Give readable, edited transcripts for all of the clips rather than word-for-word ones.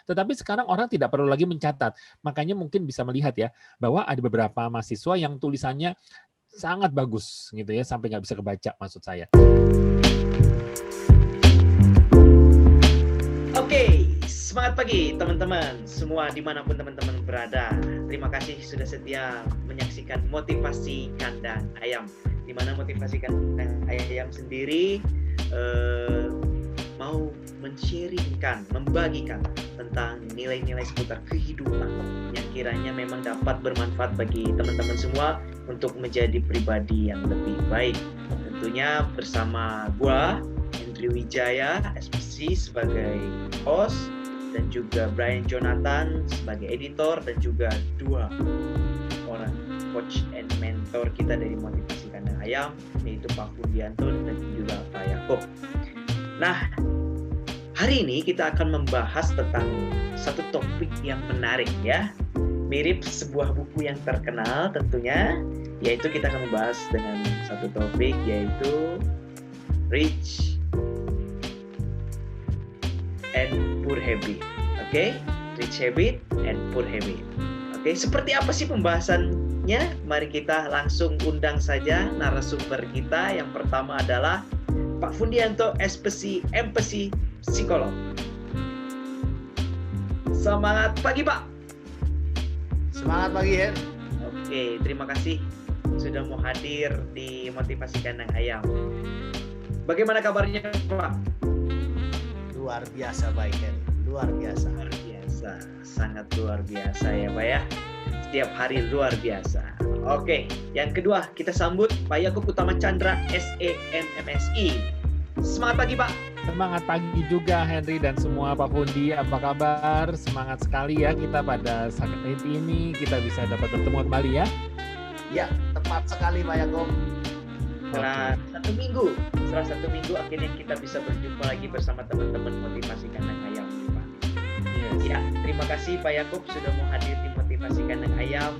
Tetapi sekarang orang tidak perlu lagi mencatat. Makanya mungkin bisa melihat ya, bahwa ada beberapa mahasiswa yang tulisannya sangat bagus gitu ya, sampai nggak bisa kebaca maksud saya. Oke, semangat pagi teman-teman semua dimanapun teman-teman berada. Terima kasih sudah setia menyaksikan Motivasi Kandang Ayam. Dimana Motivasi Kandang Ayam sendiri mau men-sharingkan, membagikan tentang nilai-nilai seputar kehidupan yang kiranya memang dapat bermanfaat bagi teman-teman semua untuk menjadi pribadi yang lebih baik. Tentunya bersama gua Hendry Wijaya, SPC sebagai host, dan juga Brian Jonathan sebagai editor, dan juga dua orang coach and mentor kita dari Motivasi Kandang Ayam, yaitu Pak Fudianto dan juga Pak Yakob. Nah, hari ini kita akan membahas tentang satu topik yang menarik ya. Mirip sebuah buku yang terkenal tentunya, yaitu kita akan membahas dengan satu topik yaitu Rich and Poor Habit. Oke? Rich Habit and Poor Habit. Oke, seperti apa sih pembahasannya? Mari kita langsung undang saja narasumber kita. Yang pertama adalah Pak Fundianto, SPC, MPC, psikolog. Semangat pagi, Pak. Semangat pagi, Hen. Oke, terima kasih sudah mau hadir di Motivasi Kandang Ayam. Bagaimana kabarnya, Pak? Luar biasa baik, Hen. Luar biasa. Luar biasa, sangat luar biasa ya, Pak ya. Setiap hari luar biasa. Oke, yang kedua kita sambut Pak Yakob Utama Chandra, SEMMSI. Semangat pagi, Pak. Semangat pagi juga Henry dan semua Pak Fundi, apa kabar? Semangat sekali ya kita pada saat ini kita bisa dapat bertemu kembali ya. Ya, tepat sekali Pak Yakob. Setelah satu minggu akhirnya kita bisa berjumpa lagi bersama teman-teman Motivasi Kandang Ayam, Pak. Yes. Ya, terima kasih Pak Yakob sudah mau hadir di Motivasi Kandang Ayam.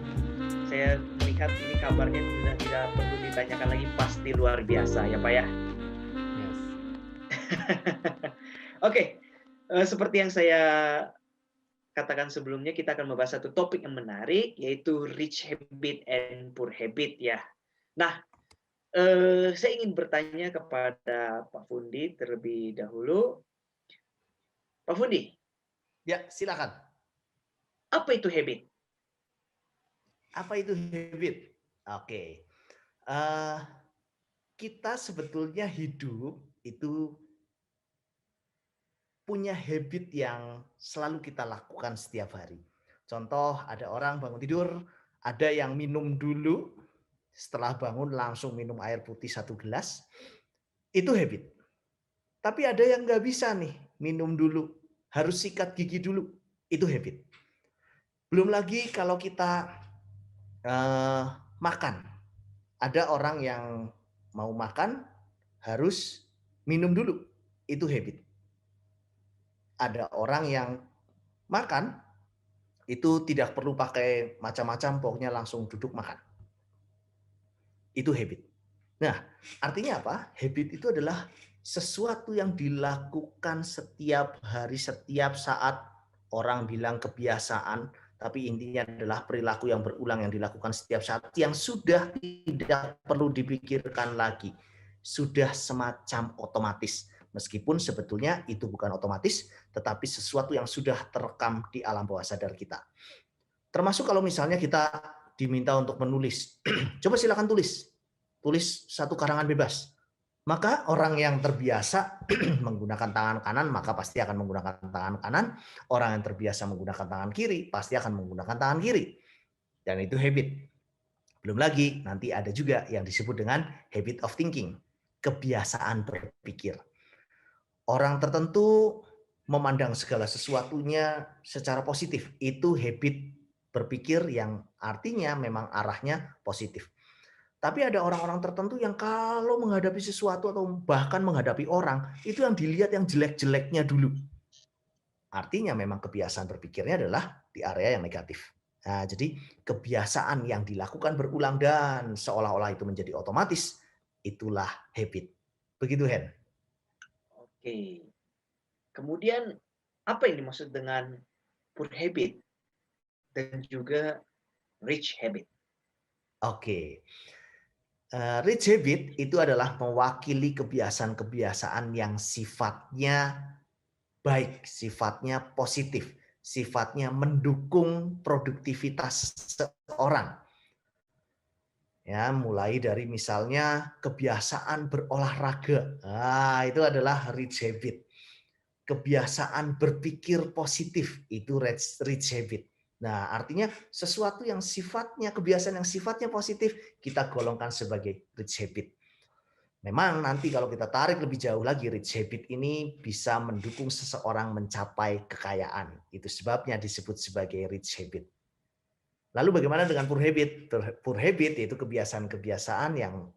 Saya melihat ini kabarnya sudah tidak perlu ditanyakan lagi, pasti luar biasa ya Pak ya. Yes. Oke, seperti yang saya katakan sebelumnya, kita akan membahas satu topik yang menarik, yaitu Rich Habit and Poor Habit ya. Nah, saya ingin bertanya kepada Pak Fundi terlebih dahulu. Pak Fundi. Ya, silakan. Apa itu habit? Apa itu habit? Oke. Kita sebetulnya hidup itu punya habit yang selalu kita lakukan setiap hari. Contoh, ada orang bangun tidur, ada yang minum dulu, setelah bangun langsung minum air putih 1 gelas, itu habit. Tapi ada yang nggak bisa nih, minum dulu, harus sikat gigi dulu, itu habit. Belum lagi kalau kita makan, ada orang yang mau makan harus minum dulu, itu habit. Ada orang yang makan itu tidak perlu pakai macam-macam, pokoknya langsung duduk makan. Itu habit. Nah, artinya apa? Habit itu adalah sesuatu yang dilakukan setiap hari, setiap saat. Orang bilang kebiasaan, tapi intinya adalah perilaku yang berulang yang dilakukan setiap saat, yang sudah tidak perlu dipikirkan lagi. Sudah semacam otomatis. Meskipun sebetulnya itu bukan otomatis, tetapi sesuatu yang sudah terekam di alam bawah sadar kita. Termasuk kalau misalnya kita diminta untuk menulis. Coba silakan tulis. Tulis satu karangan bebas. Maka orang yang terbiasa menggunakan tangan kanan, maka pasti akan menggunakan tangan kanan. Orang yang terbiasa menggunakan tangan kiri, pasti akan menggunakan tangan kiri. Dan itu habit. Belum lagi, nanti ada juga yang disebut dengan habit of thinking. Kebiasaan berpikir. Orang tertentu memandang segala sesuatunya secara positif. Itu habit berpikir yang artinya memang arahnya positif. Tapi ada orang-orang tertentu yang kalau menghadapi sesuatu atau bahkan menghadapi orang, itu yang dilihat yang jelek-jeleknya dulu. Artinya memang kebiasaan berpikirnya adalah di area yang negatif. Nah, jadi kebiasaan yang dilakukan berulang dan seolah-olah itu menjadi otomatis, itulah habit. Begitu, Hen. Oke. Kemudian Apa yang dimaksud dengan poor habit dan juga rich habit? Oke. Rich habit itu adalah mewakili kebiasaan-kebiasaan yang sifatnya baik, sifatnya positif, sifatnya mendukung produktivitas seseorang. Ya, mulai dari misalnya kebiasaan berolahraga. Nah, itu adalah rich habit. Kebiasaan berpikir positif itu rich habit. Nah, artinya sesuatu yang sifatnya kebiasaan yang sifatnya positif kita golongkan sebagai rich habit. Memang nanti kalau kita tarik lebih jauh lagi, rich habit ini bisa mendukung seseorang mencapai kekayaan. Itu sebabnya disebut sebagai rich habit. Lalu bagaimana dengan poor habit? Poor habit yaitu kebiasaan-kebiasaan yang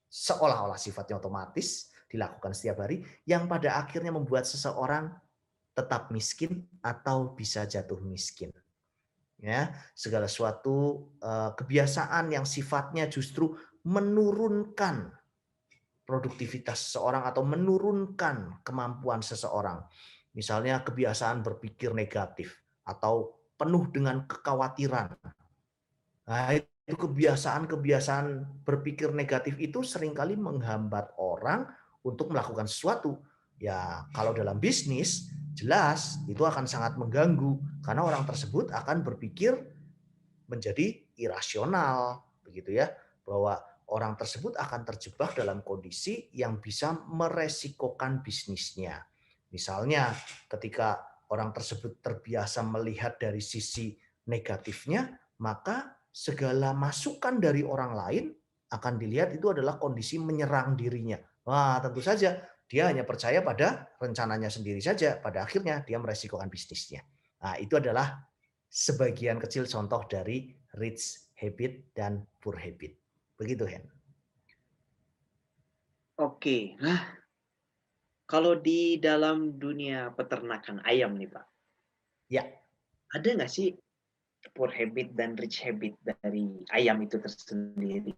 seolah-olah sifatnya otomatis dilakukan setiap hari, yang pada akhirnya membuat seseorang tetap miskin atau bisa jatuh miskin. Ya, segala suatu kebiasaan yang sifatnya justru menurunkan produktivitas seseorang atau menurunkan kemampuan seseorang. Misalnya kebiasaan berpikir negatif atau penuh dengan kekhawatiran. Nah, itu kebiasaan-kebiasaan berpikir negatif itu seringkali menghambat orang untuk melakukan sesuatu. Ya, kalau dalam bisnis jelas itu akan sangat mengganggu karena orang tersebut akan berpikir menjadi irasional, begitu ya, bahwa orang tersebut akan terjebak dalam kondisi yang bisa meresikokan bisnisnya. Misalnya ketika orang tersebut terbiasa melihat dari sisi negatifnya, maka segala masukan dari orang lain akan dilihat itu adalah kondisi menyerang dirinya. Wah, tentu saja dia hanya percaya pada rencananya sendiri saja. Pada akhirnya dia meresikokan bisnisnya. Nah, itu adalah sebagian kecil contoh dari rich habit dan poor habit. Begitu, Hen. Oke, nah kalau di dalam dunia peternakan ayam nih Pak, Ya, ada nggak sih poor habit dan rich habit dari ayam itu tersendiri?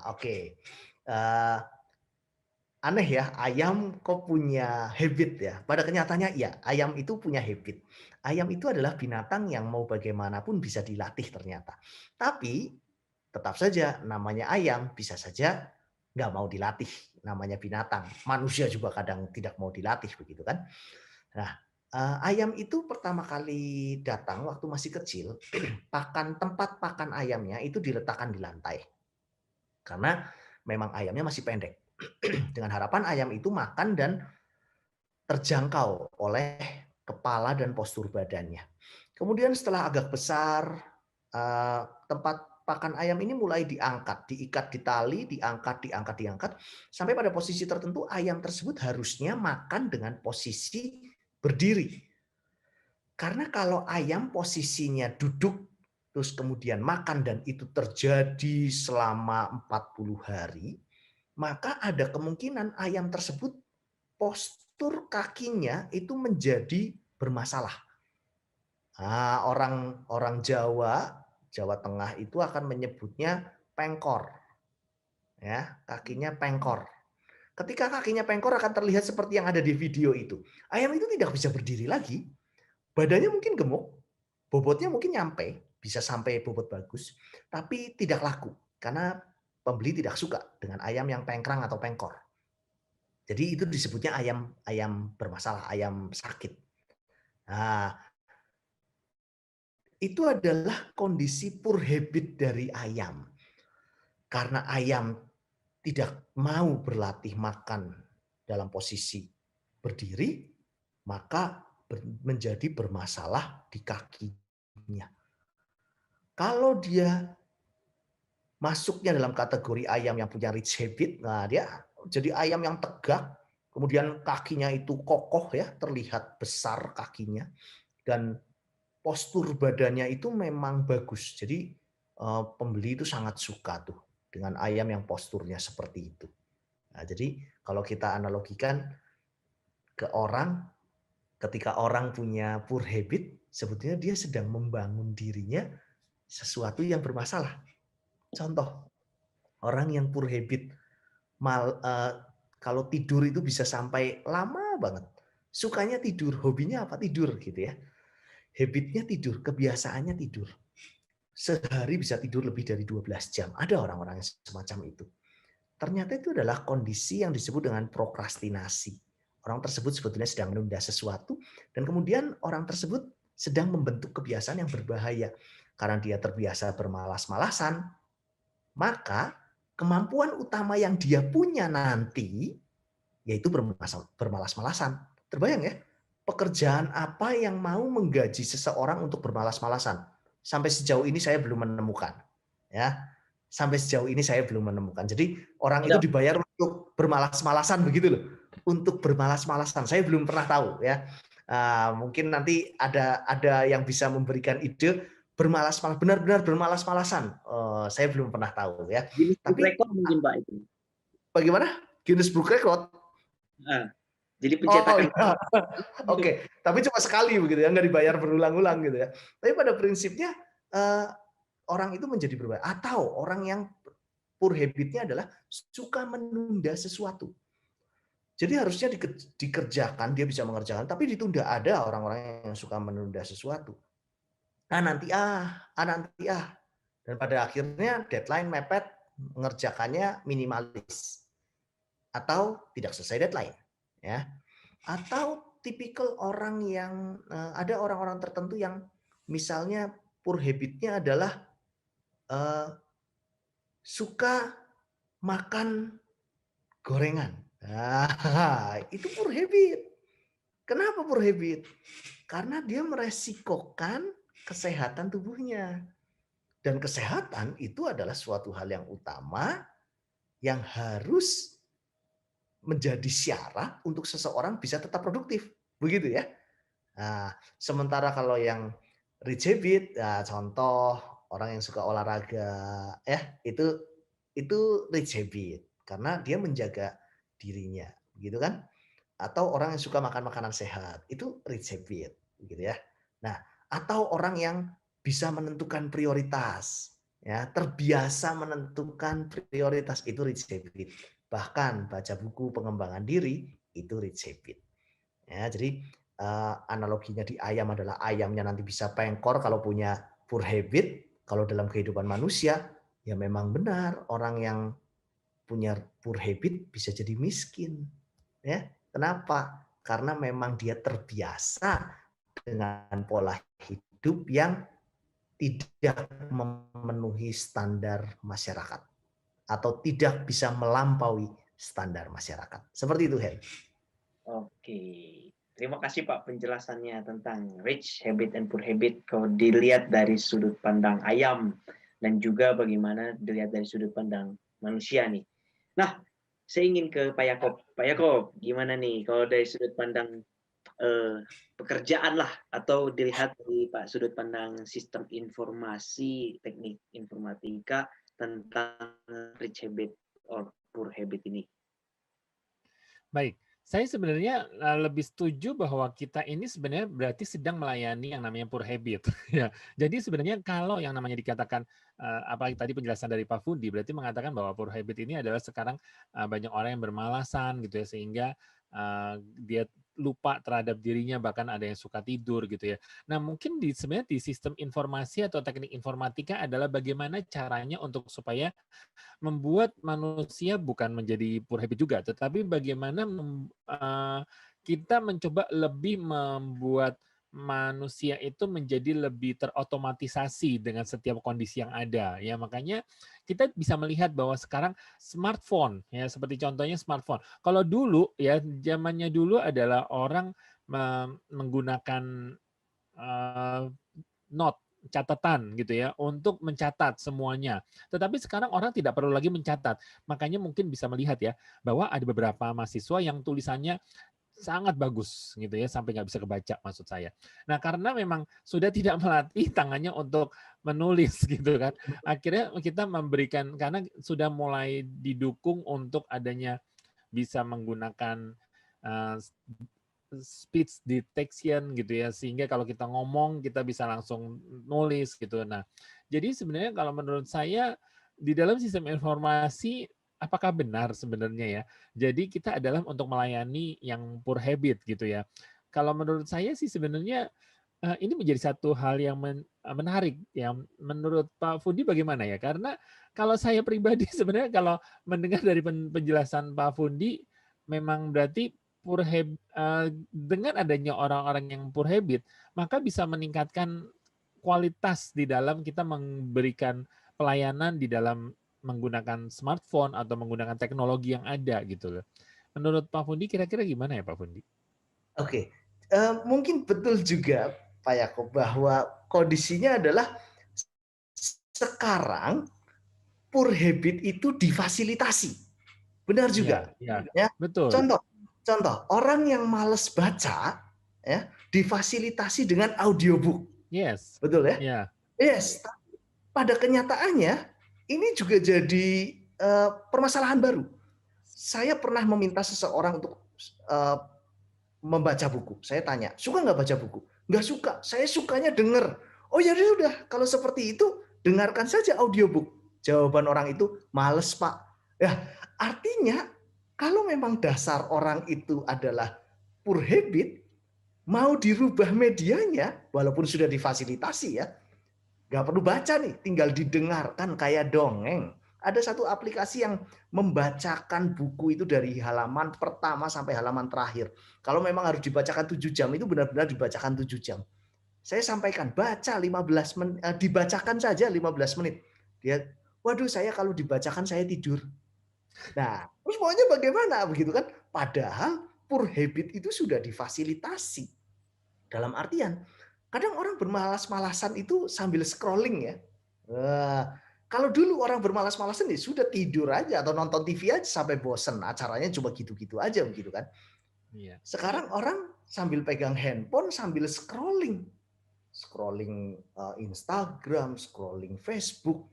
oke. Uh, Aneh ya, ayam kok punya habit ya? Pada kenyataannya iya, ayam itu punya habit. Ayam itu adalah binatang yang mau bagaimanapun bisa dilatih ternyata. Tapi tetap saja namanya ayam bisa saja nggak mau dilatih, namanya binatang. Manusia juga kadang tidak mau dilatih begitu kan. Nah, ayam itu pertama kali datang waktu masih kecil, tempat pakan ayamnya itu diletakkan di lantai. Karena memang ayamnya masih pendek. Dengan harapan ayam itu makan dan terjangkau oleh kepala dan postur badannya. Kemudian setelah agak besar, tempat pakan ayam ini mulai diangkat, diikat di tali, diangkat, sampai pada posisi tertentu ayam tersebut harusnya makan dengan posisi berdiri. Karena kalau ayam posisinya duduk, terus kemudian makan dan itu terjadi selama 40 hari, maka ada kemungkinan ayam tersebut postur kakinya itu menjadi bermasalah. Nah, orang Jawa Tengah itu akan menyebutnya pengkor. Ya, kakinya pengkor. Ketika kakinya pengkor akan terlihat seperti yang ada di video itu. Ayam itu tidak bisa berdiri lagi. Badannya mungkin gemuk, bobotnya mungkin nyampe, bisa sampai bobot bagus, tapi tidak laku karena pembeli tidak suka dengan ayam yang pengkrang atau pengkor. Jadi itu disebutnya ayam ayam bermasalah, ayam sakit. Nah, itu adalah kondisi poor habit dari ayam. Karena ayam tidak mau berlatih makan dalam posisi berdiri, maka menjadi bermasalah di kakinya. Kalau dia masuknya dalam kategori ayam yang punya rich habit, nah dia jadi ayam yang tegak, kemudian kakinya itu kokoh ya, terlihat besar kakinya, dan postur badannya itu memang bagus. Jadi pembeli itu sangat suka tuh dengan ayam yang posturnya seperti itu. Nah, jadi kalau kita analogikan ke orang, ketika orang punya poor habit, sebetulnya dia sedang membangun dirinya sesuatu yang bermasalah. Contoh, orang yang poor habit, kalau tidur itu bisa sampai lama banget. sukanya tidur, hobinya apa? Tidur gitu ya. Habitnya tidur, kebiasaannya tidur. Sehari bisa tidur lebih dari 12 jam. Ada orang-orang yang semacam itu. Ternyata itu adalah kondisi yang disebut dengan prokrastinasi. Orang tersebut sebetulnya sedang menunda sesuatu dan kemudian orang tersebut sedang membentuk kebiasaan yang berbahaya. Karena dia terbiasa bermalas-malasan, maka kemampuan utama yang dia punya nanti yaitu bermalas-malasan. Terbayang ya? Pekerjaan apa yang mau menggaji seseorang untuk bermalas-malasan? Sampai sejauh ini saya belum menemukan. Ya, sampai sejauh ini saya belum menemukan. Jadi orang itu dibayar untuk bermalas-malasan begitu loh. Untuk bermalas-malasan. Saya belum pernah tahu ya. Mungkin nanti ada yang bisa memberikan ide bermalas-malasan, benar-benar bermalas-malasan. Saya belum pernah tahu ya. Guinness Book Tapi Record mungkin Pak itu. bagaimana? Guinness Book Record? Jadi pencetakan. Iya. Oke, tapi cuma sekali begitu ya, nggak dibayar berulang-ulang gitu ya. Tapi pada prinsipnya orang itu menjadi berbahaya. Atau orang yang poor habitnya adalah suka menunda sesuatu. Jadi harusnya dikerjakan, dia bisa mengerjakan, tapi ditunda. Ada orang-orang yang suka menunda sesuatu. Nanti nanti. Dan pada akhirnya deadline mepet, mengerjakannya minimalis. Atau tidak selesai deadline. Ya, atau tipikal orang yang ada orang-orang tertentu yang misalnya poor habitnya adalah suka makan gorengan. Itu poor habit. Kenapa poor habit? Karena dia meresikokan kesehatan tubuhnya. Dan kesehatan itu adalah suatu hal yang utama yang harus menjadi syarat untuk seseorang bisa tetap produktif, begitu ya. Nah, sementara kalau yang rich habit, contoh orang yang suka olahraga, ya itu rich habit karena dia menjaga dirinya, gitu kan? Atau orang yang suka makan makanan sehat, itu rich habit, gitu ya. Nah, atau orang yang bisa menentukan prioritas, ya terbiasa menentukan prioritas, itu rich habit. Bahkan baca buku pengembangan diri itu rich habit. Ya, jadi analoginya di ayam adalah ayamnya nanti bisa pengkor kalau punya poor habit. Kalau dalam kehidupan manusia ya memang benar orang yang punya poor habit bisa jadi miskin. Ya, kenapa? Karena memang dia terbiasa dengan pola hidup yang tidak memenuhi standar masyarakat atau tidak bisa melampaui standar masyarakat. Seperti itu, Hen. Oke. Terima kasih Pak penjelasannya tentang rich habit and poor habit kalau dilihat dari sudut pandang ayam dan juga bagaimana dilihat dari sudut pandang manusia nih. Nah, saya ingin ke Pak Yakob. Pak Yakob, gimana nih kalau dari sudut pandang pekerjaan lah atau dilihat dari Pak sudut pandang sistem informasi, teknik informatika tentang rich habit or poor habit ini? Baik, saya sebenarnya lebih setuju bahwa kita ini sebenarnya berarti sedang melayani yang namanya poor habit. Ya, jadi sebenarnya kalau yang namanya dikatakan, apalagi tadi penjelasan dari Pak Fundi, berarti mengatakan bahwa poor habit ini adalah sekarang banyak orang yang bermalasan gitu ya, sehingga dia lupa terhadap dirinya, bahkan ada yang suka tidur gitu ya. Nah, mungkin sebenarnya di sistem informasi atau teknik informatika adalah bagaimana caranya untuk supaya membuat manusia bukan menjadi poor habit juga, tetapi bagaimana kita mencoba lebih membuat manusia itu menjadi lebih terotomatisasi dengan setiap kondisi yang ada. Ya, makanya kita bisa melihat bahwa sekarang smartphone, ya seperti contohnya smartphone. Kalau dulu ya zamannya dulu adalah orang menggunakan note, catatan gitu ya, untuk mencatat semuanya. Tetapi sekarang orang tidak perlu lagi mencatat. Makanya mungkin bisa melihat ya, bahwa ada beberapa mahasiswa yang tulisannya sangat bagus gitu ya, sampai nggak bisa kebaca maksud saya. Nah, karena memang sudah tidak melatih tangannya untuk menulis gitu kan. Akhirnya kita memberikan, karena sudah mulai didukung untuk adanya bisa menggunakan speech detection gitu ya, sehingga kalau kita ngomong kita bisa langsung nulis gitu. Nah, jadi sebenarnya kalau menurut saya di dalam sistem informasi apakah benar sebenarnya ya? Jadi kita adalah untuk melayani yang poor habit gitu ya. Kalau menurut saya sih sebenarnya ini menjadi satu hal yang menarik ya. Menurut Pak Fundi bagaimana ya? Karena kalau saya pribadi sebenarnya kalau mendengar dari penjelasan Pak Fundi, memang berarti dengan adanya orang-orang yang poor habit, maka bisa meningkatkan kualitas di dalam kita memberikan pelayanan di dalam menggunakan smartphone atau menggunakan teknologi yang ada gitu loh. Menurut Pak Fundi kira-kira gimana ya Pak Fundi? Oke, mungkin betul juga Pak Yakob bahwa kondisinya adalah sekarang poor habit itu difasilitasi. Benar Iya, juga. iya, Ya. betul. Contoh, orang yang males baca ya difasilitasi dengan audiobook. Yes. Betul ya? Ya. Yes. Pada kenyataannya ini juga jadi permasalahan baru. Saya pernah meminta seseorang untuk membaca buku. Saya tanya, suka nggak baca buku? Nggak suka. Saya sukanya denger. Oh ya sudah, kalau seperti itu dengarkan saja audiobook. Jawaban orang itu, males Pak. Ya, artinya kalau memang dasar orang itu adalah poor habit, mau dirubah medianya, walaupun sudah difasilitasi ya, nggak perlu baca nih, tinggal didengarkan kayak dongeng. Ada satu aplikasi yang membacakan buku itu dari halaman pertama sampai halaman terakhir. Kalau memang harus dibacakan 7 jam, itu benar-benar dibacakan 7 jam. Saya sampaikan, baca 15 menit, dibacakan saja 15 menit. Dia, waduh saya kalau dibacakan saya tidur. Nah, terus maunya bagaimana begitu kan? Padahal poor habit itu sudah difasilitasi. Dalam artian, kadang orang bermalas-malasan itu sambil scrolling ya. Kalau dulu orang bermalas-malasan ya sudah tidur aja atau nonton TV aja sampai bosen. Acaranya cuma gitu-gitu aja begitu kan. Iya. Sekarang orang sambil pegang handphone sambil scrolling. Scrolling Instagram, scrolling Facebook.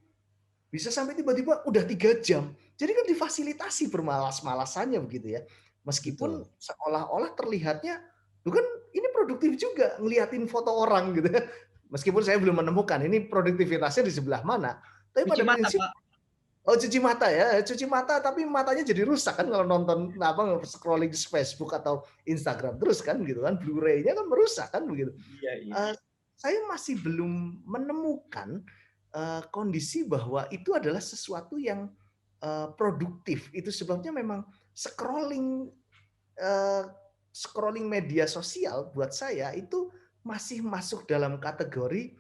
Bisa sampai tiba-tiba udah 3 jam. Jadi kan difasilitasi bermalas-malasannya begitu ya. Meskipun Betul. seolah-olah terlihatnya, itu kan ini produktif juga ngeliatin foto orang gitu ya. Meskipun saya belum menemukan ini produktivitasnya di sebelah mana. Tapi Cuci pada mata, prinsip, Pak. oh cuci mata ya, cuci mata tapi matanya jadi rusak kan kalau nonton scrolling Facebook atau Instagram terus kan gitu kan, Blu-ray-nya kan merusak kan begitu. Iya, iya. Saya masih belum menemukan kondisi bahwa itu adalah sesuatu yang produktif. Itu sebabnya memang scrolling scrolling media sosial buat saya itu masih masuk dalam kategori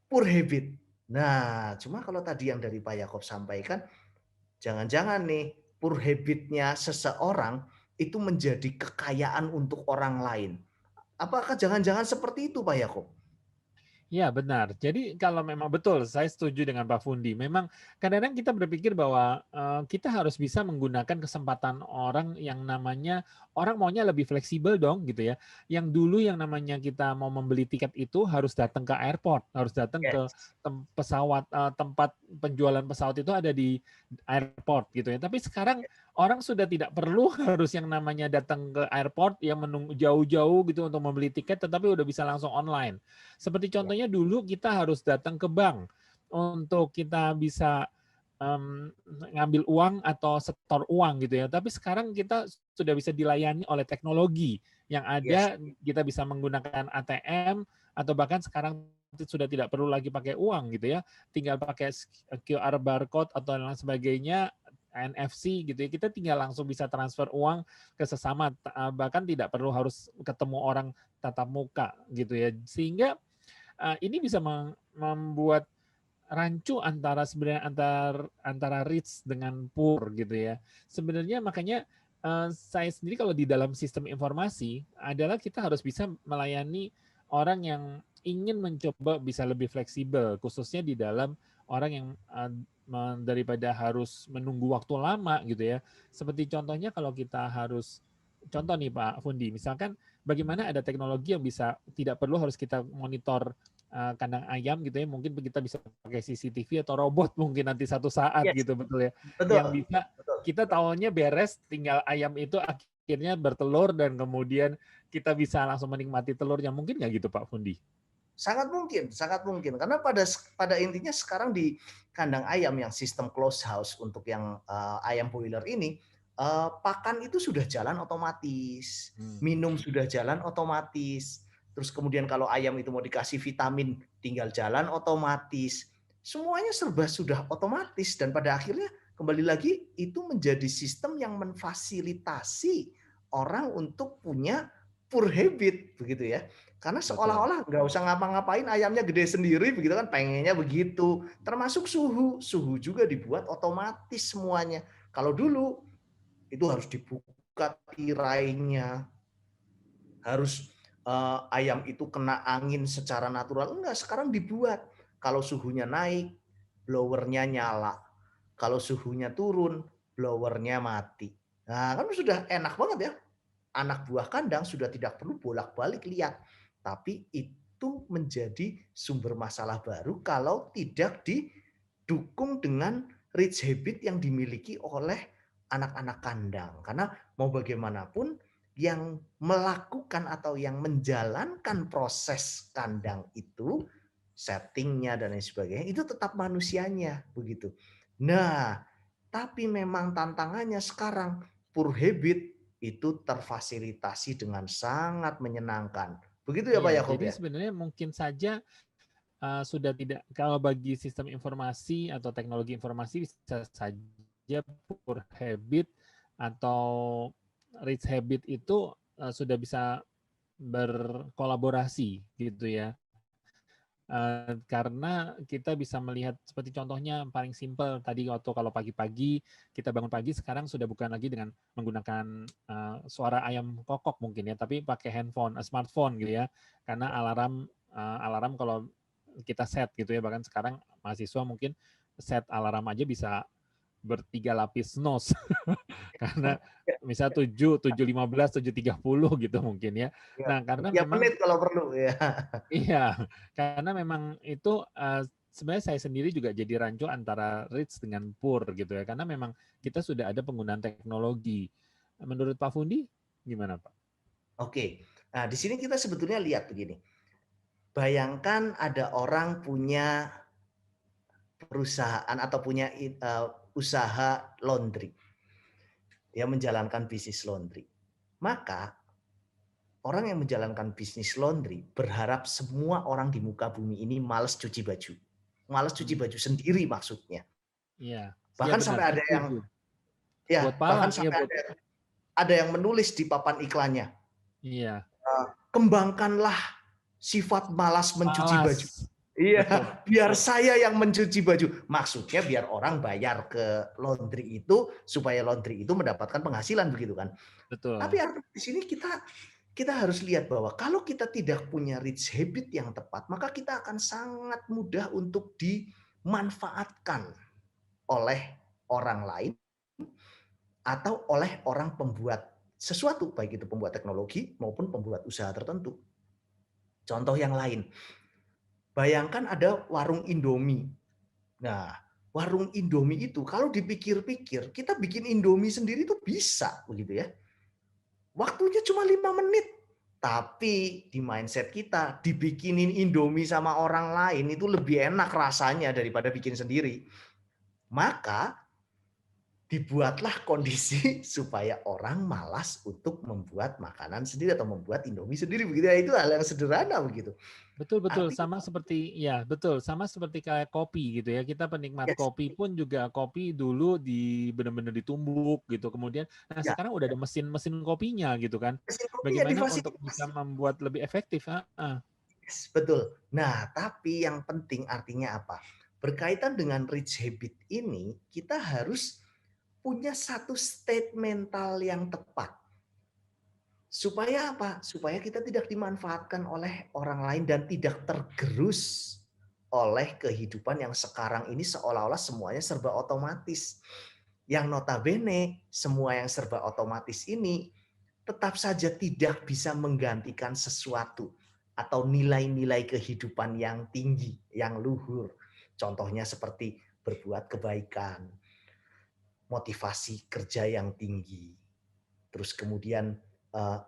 poor habit. Nah, cuma kalau tadi yang dari Pak Yakob sampaikan, jangan-jangan nih poor habit-nya seseorang itu menjadi kekayaan untuk orang lain. Apakah jangan-jangan seperti itu Pak Yakob? Ya benar. Jadi kalau memang betul, saya setuju dengan Pak Fundi. Memang kadang-kadang kita berpikir bahwa kita harus bisa menggunakan kesempatan orang yang namanya orang maunya lebih fleksibel dong gitu ya. Yang dulu yang namanya kita mau membeli tiket itu harus datang ke airport, harus datang ke Yes. pesawat tempat penjualan pesawat itu ada di airport gitu ya. Tapi sekarang orang sudah tidak perlu harus yang namanya datang ke airport yang menunggu jauh-jauh gitu untuk membeli tiket, tetapi udah bisa langsung online. Seperti Ya. contohnya dulu kita harus datang ke bank untuk kita bisa ngambil uang atau setor uang gitu ya. Tapi sekarang kita sudah bisa dilayani oleh teknologi yang Yes. ada, kita bisa menggunakan ATM atau bahkan sekarang sudah tidak perlu lagi pakai uang gitu ya. Tinggal pakai QR barcode atau lain sebagainya, NFC gitu ya. Kita tinggal langsung bisa transfer uang ke sesama, bahkan tidak perlu harus ketemu orang tatap muka gitu ya. Sehingga ini bisa membuat rancu antara sebenarnya antara rich dengan poor gitu ya. Sebenarnya makanya saya sendiri kalau di dalam sistem informasi adalah kita harus bisa melayani orang yang ingin mencoba bisa lebih fleksibel, khususnya di dalam orang yang daripada harus menunggu waktu lama gitu ya. Seperti contohnya kalau kita harus contoh nih Pak Fundi, misalkan bagaimana ada teknologi yang bisa tidak perlu harus kita monitor kandang ayam gitu ya, mungkin kita bisa pakai CCTV atau robot mungkin nanti satu saat Yes. gitu betul ya, yang Betul. bisa kita tahunya beres, tinggal ayam itu akhirnya bertelur dan kemudian kita bisa langsung menikmati telurnya, mungkin nggak gitu Pak Fundi? Sangat mungkin, sangat mungkin. Karena pada intinya sekarang di kandang ayam yang sistem close house untuk yang ayam boiler ini, pakan itu sudah jalan otomatis, minum sudah jalan otomatis. Terus kemudian kalau ayam itu mau dikasih vitamin, tinggal jalan otomatis. Semuanya serba sudah otomatis dan pada akhirnya kembali lagi itu menjadi sistem yang memfasilitasi orang untuk punya poor habit begitu ya. Karena Betul. seolah-olah nggak usah ngapa-ngapain ayamnya gede sendiri begitu kan, pengennya begitu. Termasuk suhu juga dibuat otomatis semuanya. Kalau dulu itu harus dibuka tirainya, harus ayam itu kena angin secara natural. Enggak, sekarang dibuat. Kalau suhunya naik, blowernya nyala. Kalau suhunya turun, blowernya mati. Nah, kan sudah enak banget ya. Anak buah kandang sudah tidak perlu bolak-balik lihat. Tapi itu menjadi sumber masalah baru kalau tidak didukung dengan rich habit yang dimiliki oleh anak-anak kandang. Karena mau bagaimanapun yang melakukan atau yang menjalankan proses kandang itu, settingnya dan lain sebagainya, itu tetap manusianya begitu. Nah, tapi memang tantangannya sekarang poor habit itu terfasilitasi dengan sangat menyenangkan. Begitu ya Pak Iya, Yakob jadi ya? sebenarnya mungkin saja sudah tidak, kalau bagi sistem informasi atau teknologi informasi bisa saja poor habit atau rich habit itu sudah bisa berkolaborasi gitu ya. Karena kita bisa melihat seperti contohnya paling simpel tadi waktu kalau pagi-pagi kita bangun pagi sekarang sudah bukan lagi dengan menggunakan suara ayam kokok mungkin ya, tapi pakai handphone, smartphone gitu ya. Karena alarm kalau kita set gitu ya, bahkan sekarang mahasiswa mungkin set alarm aja bisa bertiga lapis nos karena misal 7.15, 7.30 gitu mungkin ya. Ya, Nah, karena setiap memang menit kalau perlu ya. iya, karena memang itu sebenarnya saya sendiri juga jadi rancu antara rich dengan poor gitu ya, karena memang kita sudah ada penggunaan teknologi. Menurut Pak Fundi gimana Pak? Oke. Nah, di sini kita sebetulnya lihat begini. Bayangkan ada orang punya perusahaan atau punya usaha laundry. Dia menjalankan bisnis laundry. Maka orang yang menjalankan bisnis laundry berharap semua orang di muka bumi ini malas cuci baju. Malas cuci Hmm, baju sendiri maksudnya. iya, iya Bahkan benar, sampai saya ada yang setuju. Buat bahkan pala, iya sampai buat, ada yang menulis di papan iklannya, iya, kembangkanlah sifat malas mencuci baju. malas, Iya, betul, biar betul, saya yang mencuci baju. Maksudnya biar orang bayar ke laundry itu supaya laundry itu mendapatkan penghasilan begitu kan. betul, Tapi di sini kita harus lihat bahwa kalau kita tidak punya rich habit yang tepat, maka kita akan sangat mudah untuk dimanfaatkan oleh orang lain atau oleh orang pembuat sesuatu, baik itu pembuat teknologi maupun pembuat usaha tertentu. Contoh yang lain, bayangkan ada warung Indomie. Nah, warung Indomie itu kalau dipikir-pikir, kita bikin Indomie sendiri itu bisa, begitu ya. Waktunya cuma 5 menit. Tapi di mindset kita, dibikinin Indomie sama orang lain itu lebih enak rasanya daripada bikin sendiri. Maka dibuatlah kondisi supaya orang malas untuk membuat makanan sendiri atau membuat Indomie sendiri begitu ya. Itu hal yang sederhana begitu. betul, betul, Artinya sama seperti, ya betul, sama seperti kayak kopi gitu ya, kita penikmat yes, kopi pun juga kopi dulu benar-benar ditumbuk gitu, kemudian, nah ya, sekarang udah ada mesin-mesin kopinya gitu kan, mesin kopinya bagaimana untuk bisa difasilitasi. membuat lebih efektif, Yes, betul. Nah, tapi yang penting artinya apa? Berkaitan dengan rich habit ini, kita harus punya satu state mental yang tepat. Supaya apa? Supaya kita tidak dimanfaatkan oleh orang lain dan tidak tergerus oleh kehidupan yang sekarang ini seolah-olah semuanya serba otomatis. Yang notabene semua yang serba otomatis ini tetap saja tidak bisa menggantikan sesuatu atau nilai-nilai kehidupan yang tinggi, yang luhur. Contohnya seperti berbuat kebaikan, motivasi kerja yang tinggi, terus kemudian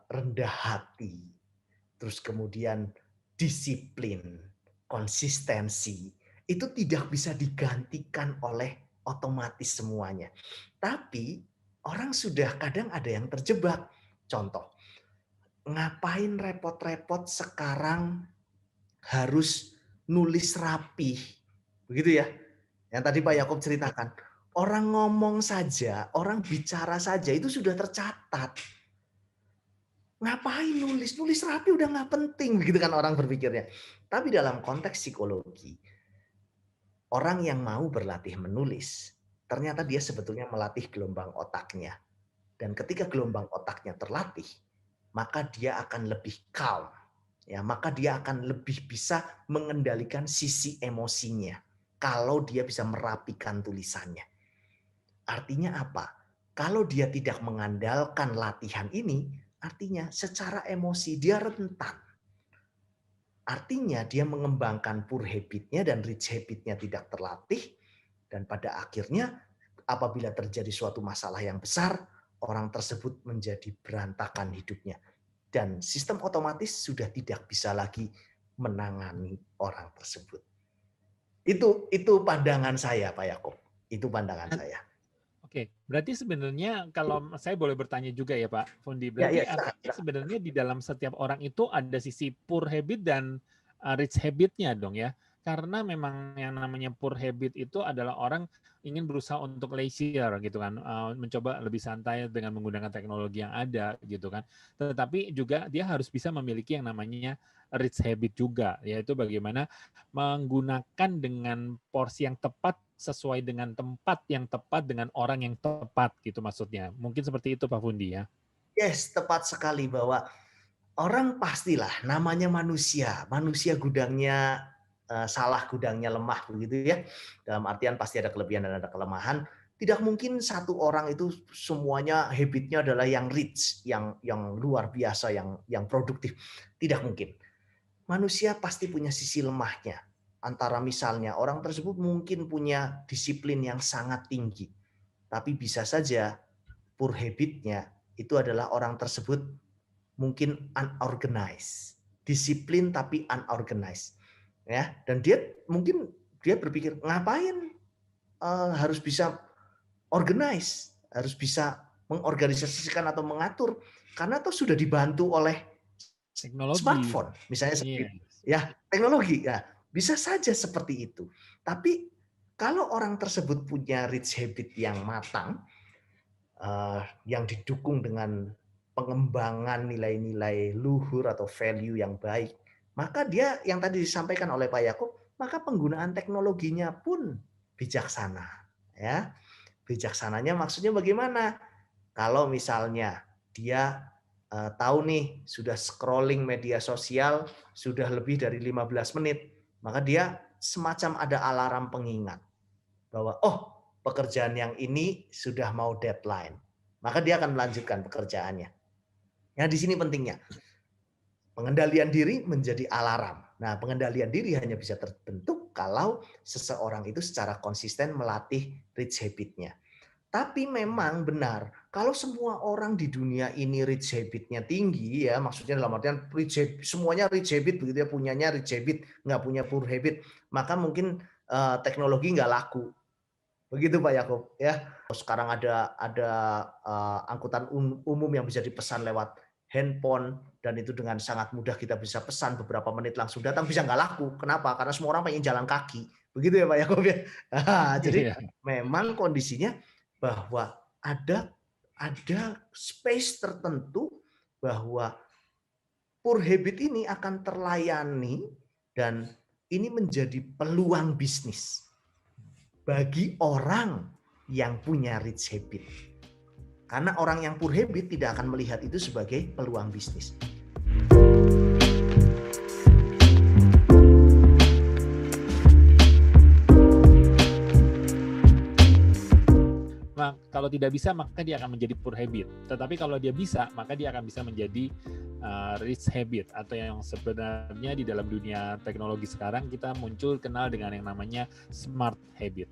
rendah hati, terus kemudian disiplin, konsistensi, itu tidak bisa digantikan oleh otomatis semuanya. Tapi orang sudah kadang ada yang terjebak. Contoh, ngapain repot-repot sekarang harus nulis rapih, begitu ya? Yang tadi Pak Yakob ceritakan, orang ngomong saja, orang bicara saja itu sudah tercatat. Ngapain nulis? Nulis rapi udah nggak penting, begitu kan orang berpikirnya. Tapi dalam konteks psikologi, orang yang mau berlatih menulis, ternyata dia sebetulnya melatih gelombang otaknya. Dan ketika gelombang otaknya terlatih, maka dia akan lebih calm. Ya, maka dia akan lebih bisa mengendalikan sisi emosinya kalau dia bisa merapikan tulisannya. Artinya apa? Kalau dia tidak mengandalkan latihan ini, artinya secara emosi dia rentan. Artinya dia mengembangkan poor habit-nya dan rich habit-nya tidak terlatih. Dan pada akhirnya apabila terjadi suatu masalah yang besar, orang tersebut menjadi berantakan hidupnya. Dan sistem otomatis sudah tidak bisa lagi menangani orang tersebut. Itu pandangan saya, Pak Yakob. Itu pandangan saya. Oke, berarti sebenarnya kalau saya boleh bertanya juga ya Pak Fundi, Ya, berarti silakan. artinya sebenarnya di dalam setiap orang itu ada sisi poor habit dan rich habit-nya dong ya? Karena memang yang namanya poor habit itu adalah orang ingin berusaha untuk leisure gitu kan, mencoba lebih santai dengan menggunakan teknologi yang ada gitu kan. Tetapi juga dia harus bisa memiliki yang namanya rich habit juga, yaitu bagaimana menggunakan dengan porsi yang tepat sesuai dengan tempat yang tepat dengan orang yang tepat gitu maksudnya. Mungkin seperti itu Pak Fundi ya. Yes, tepat sekali bahwa orang pastilah namanya manusia. Manusia gudangnya salah, gudangnya lemah begitu ya. Dalam artian pasti ada kelebihan dan ada kelemahan. Tidak mungkin satu orang itu semuanya habitnya adalah yang rich, yang luar biasa, yang produktif. Tidak mungkin. Manusia pasti punya sisi lemahnya. Antara misalnya orang tersebut mungkin punya disiplin yang sangat tinggi. Tapi bisa saja poor habit-nya itu adalah orang tersebut mungkin unorganized. Disiplin tapi unorganized. Ya, dan dia mungkin dia berpikir ngapain harus bisa organize, harus bisa mengorganisasikan atau mengatur karena itu sudah dibantu oleh Teknologi. smartphone misalnya seperti Yes. ya, teknologi ya. Bisa saja seperti itu. Tapi kalau orang tersebut punya rich habit yang matang, yang didukung dengan pengembangan nilai-nilai luhur atau value yang baik, maka dia yang tadi disampaikan oleh Pak Yakob, maka penggunaan teknologinya pun bijaksana. Ya, bijaksananya maksudnya bagaimana? Kalau misalnya dia tahu nih sudah scrolling media sosial sudah lebih dari 15 menit, maka dia semacam ada alarm pengingat bahwa pekerjaan yang ini sudah mau deadline. Maka dia akan melanjutkan pekerjaannya. Nah, di sini pentingnya. Pengendalian diri menjadi alarm. Nah, pengendalian diri hanya bisa terbentuk kalau seseorang itu secara konsisten melatih rich habit-nya. Tapi memang benar, kalau semua orang di dunia ini rich habit-nya tinggi ya, maksudnya dalam artian semuanya rich habit begitu ya, punyanya rich habit, nggak punya poor habit, maka mungkin teknologi nggak laku. Begitu Pak Yakob ya. Sekarang ada angkutan umum yang bisa dipesan lewat handphone dan itu dengan sangat mudah kita bisa pesan beberapa menit langsung datang, bisa nggak laku. Kenapa? Karena semua orang pengen jalan kaki. Begitu ya Pak Yakob ya. Jadi memang kondisinya bahwa ada space tertentu bahwa poor habit ini akan terlayani dan ini menjadi peluang bisnis bagi orang yang punya rich habit. Karena orang yang poor habit tidak akan melihat itu sebagai peluang bisnis. Kalau tidak bisa, maka dia akan menjadi poor habit. Tetapi kalau dia bisa, maka dia akan bisa menjadi rich habit, atau yang sebenarnya di dalam dunia teknologi sekarang kita muncul kenal dengan yang namanya smart habit.